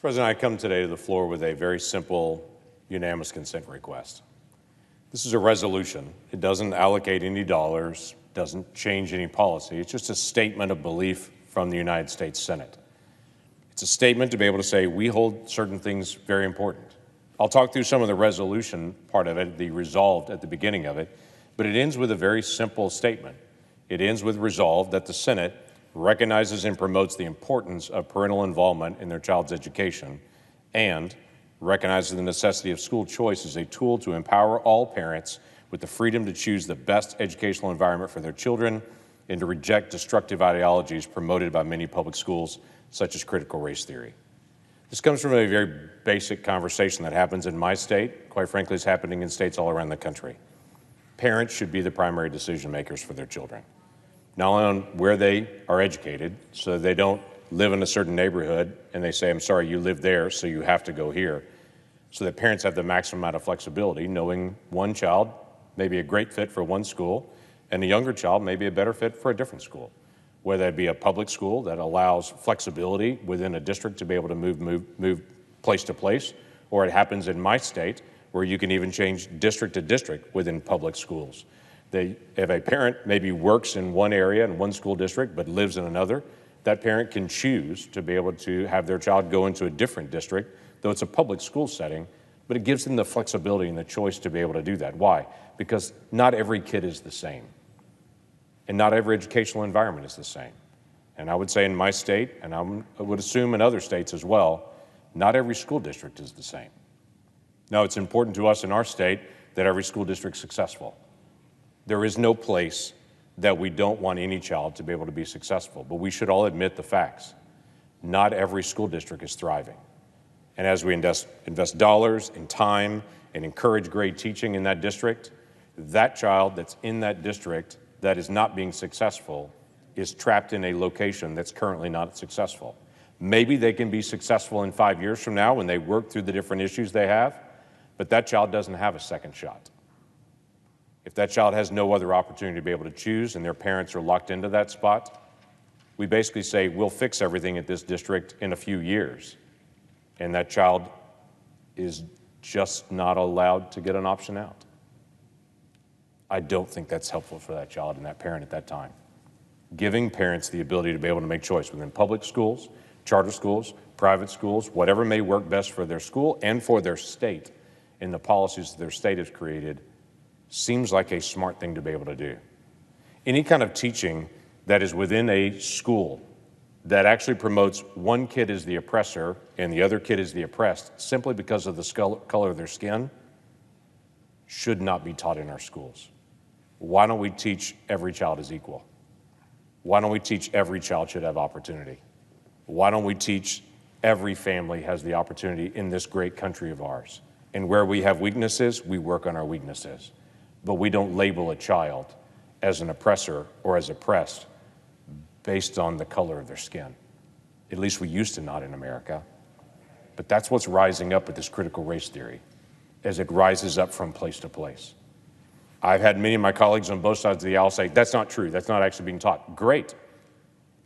President, I come today to the floor with a very simple unanimous consent request. This is a resolution. It doesn't allocate any dollars, doesn't change any policy. It's just a statement of belief from the United States Senate. It's a statement to be able to say we hold certain things very important. I'll talk through some of the resolution part of it, the resolved at the beginning of it, but it ends with a very simple statement. It ends with resolved that the Senate recognizes and promotes the importance of parental involvement in their child's education and recognizes the necessity of school choice as a tool to empower all parents with the freedom to choose the best educational environment for their children and to reject destructive ideologies promoted by many public schools, such as critical race theory. This comes from a very basic conversation that happens in my state, quite frankly, is happening in states all around the country. Parents should be the primary decision makers for their children, not only on where they are educated, so they don't live in a certain neighborhood and they say, I'm sorry, you live there, so you have to go here, so that parents have the maximum amount of flexibility, knowing one child may be a great fit for one school and a younger child may be a better fit for a different school, whether it be a public school that allows flexibility within a district to be able to move place to place, or it happens in my state where you can even change district to district within public schools. If a parent maybe works in one area in one school district but lives in another, that parent can choose to be able to have their child go into a different district, though it's a public school setting, but it gives them the flexibility and the choice to be able to do that. Why? Because not every kid is the same, and not every educational environment is the same. And I would say in my state, and I would assume in other states as well, not every school district is the same. Now, it's important to us in our state that every school district is successful. There is no place that we don't want any child to be able to be successful, but we should all admit the facts. Not every school district is thriving. And as we invest dollars and time and encourage great teaching in that district, that child that's in that district that is not being successful is trapped in a location that's currently not successful. Maybe they can be successful in 5 years from now when they work through the different issues they have, but that child doesn't have a second shot. If that child has no other opportunity to be able to choose and their parents are locked into that spot, we basically say, we'll fix everything at this district in a few years. And that child is just not allowed to get an option out. I don't think that's helpful for that child and that parent at that time. Giving parents the ability to be able to make choice within public schools, charter schools, private schools, whatever may work best for their school and for their state and the policies that their state has created seems like a smart thing to be able to do. Any kind of teaching that is within a school that actually promotes one kid as the oppressor and the other kid as the oppressed simply because of the color of their skin should not be taught in our schools. Why don't we teach every child is equal? Why don't we teach every child should have opportunity? Why don't we teach every family has the opportunity in this great country of ours? And where we have weaknesses, we work on our weaknesses. But we don't label a child as an oppressor or as oppressed based on the color of their skin. At least we used to not in America. But that's what's rising up with this critical race theory as it rises up from place to place. I've had many of my colleagues on both sides of the aisle say, that's not true, that's not actually being taught. Great.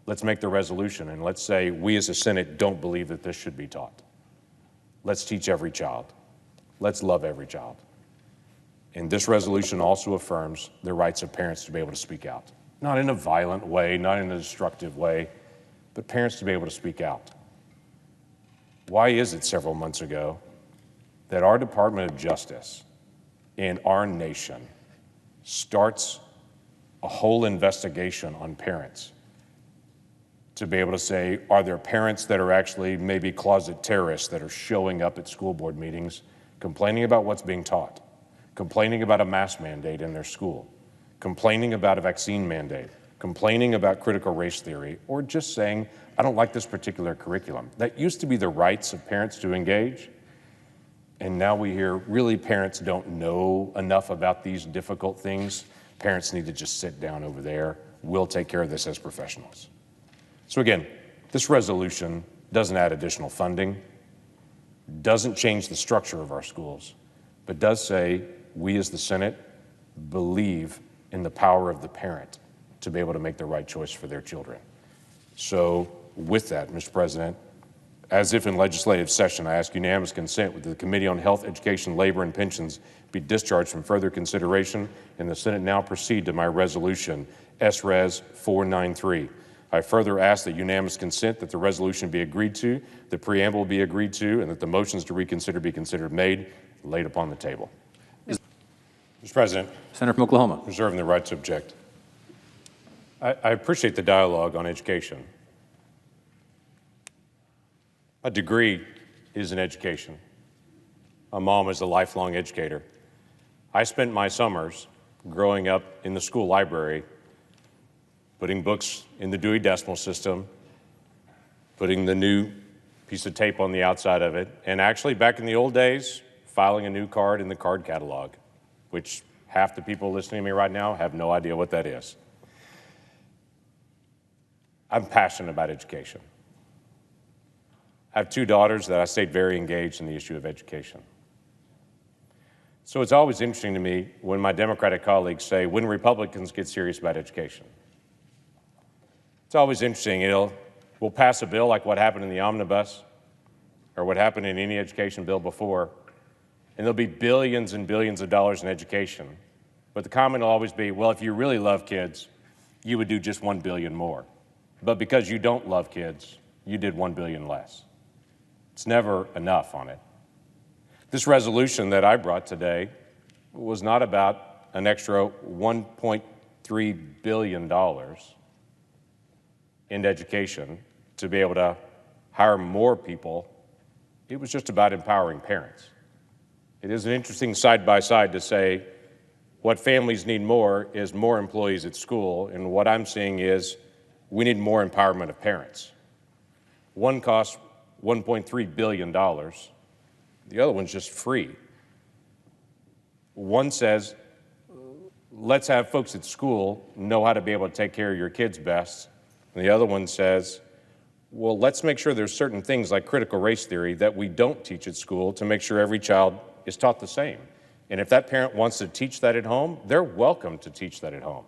Let's make the resolution and let's say we as a Senate don't believe that this should be taught. Let's teach every child. Let's love every child. And this resolution also affirms the rights of parents to be able to speak out. Not in a violent way, not in a destructive way, but parents to be able to speak out. Why is it several months ago that our Department of Justice in our nation starts a whole investigation on parents to be able to say, are there parents that are actually maybe closet terrorists that are showing up at school board meetings complaining about what's being taught? Complaining about a mask mandate in their school, complaining about a vaccine mandate, complaining about critical race theory, or just saying, I don't like this particular curriculum. That used to be the rights of parents to engage, and now we hear really parents don't know enough about these difficult things. Parents need to just sit down over there. We'll take care of this as professionals. So again, this resolution doesn't add additional funding, doesn't change the structure of our schools, but does say, we as the Senate believe in the power of the parent to be able to make the right choice for their children. So with that, Mr. President, As if in legislative session, I ask unanimous consent that the Committee on Health, Education, Labor, and Pensions be discharged from further consideration, and the Senate now proceed to my resolution, S-Res 493. I further ask that unanimous consent that the resolution be agreed to, the preamble be agreed to, and that the motions to reconsider be considered made, laid upon the table. Mr. President. Senator from Oklahoma. Reserving the right to object. I appreciate the dialogue on education. A degree is an education. My mom is a lifelong educator. I spent my summers growing up in the school library, putting books in the Dewey Decimal System, putting the new piece of tape on the outside of it, and actually back in the old days, filing a new card in the card catalog, which half the people listening to me right now have no idea what that is. I'm passionate about education. I have 2 daughters that I stayed very engaged in the issue of education. So it's always interesting to me when my Democratic colleagues say, when Republicans get serious about education. It's always interesting, we'll pass a bill like what happened in the omnibus or what happened in any education bill before, and there'll be billions and billions of dollars in education. But the comment will always be, well, if you really love kids, you would do just $1 billion more. But because you don't love kids, you did $1 billion less. It's never enough on it. This resolution that I brought today was not about an extra $1.3 billion in education to be able to hire more people. It was just about empowering parents. It is an interesting side-by-side to say what families need more is more employees at school, and what I'm seeing is we need more empowerment of parents. One costs $1.3 billion. The other one's just free. One says, let's have folks at school know how to be able to take care of your kids best. And the other one says, well, let's make sure there's certain things like critical race theory that we don't teach at school to make sure every child is taught the same. And if that parent wants to teach that at home, they're welcome to teach that at home.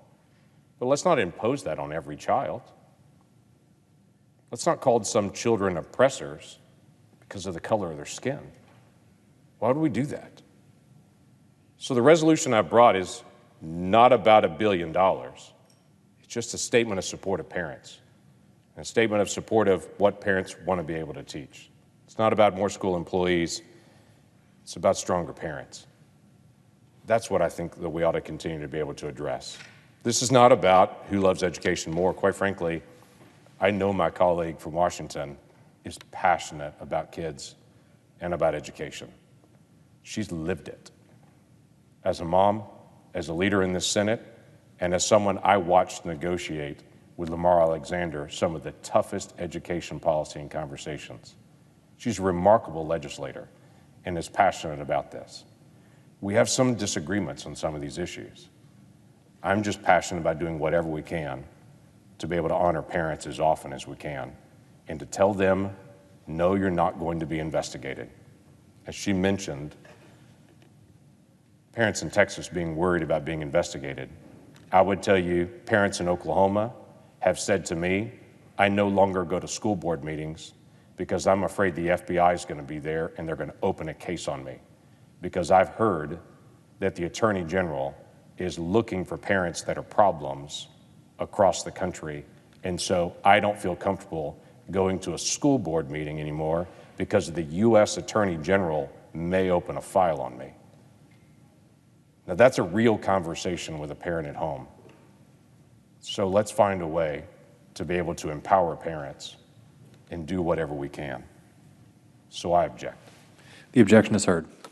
But let's not impose that on every child. Let's not call some children oppressors because of the color of their skin. Why would we do that? So the resolution I brought is not about $1 billion. It's just a statement of support of parents, and a statement of support of what parents want to be able to teach. It's not about more school employees. It's about stronger parents. That's what I think that we ought to continue to be able to address. This is not about who loves education more. Quite frankly, I know my colleague from Washington is passionate about kids and about education. She's lived it. As a mom, as a leader in this Senate, and as someone I watched negotiate with Lamar Alexander some of the toughest education policy and conversations. She's a remarkable legislator and is passionate about this. We have some disagreements on some of these issues. I'm just passionate about doing whatever we can to be able to honor parents as often as we can and to tell them, no, you're not going to be investigated. As she mentioned, parents in Texas being worried about being investigated. I would tell you, parents in Oklahoma have said to me, I no longer go to school board meetings because I'm afraid the FBI is going to be there and they're going to open a case on me. Because I've heard that the Attorney General is looking for parents that are problems across the country. And so I don't feel comfortable going to a school board meeting anymore because the U.S. Attorney General may open a file on me. Now that's a real conversation with a parent at home. So let's find a way to be able to empower parents and do whatever we can. So I object. The objection is heard.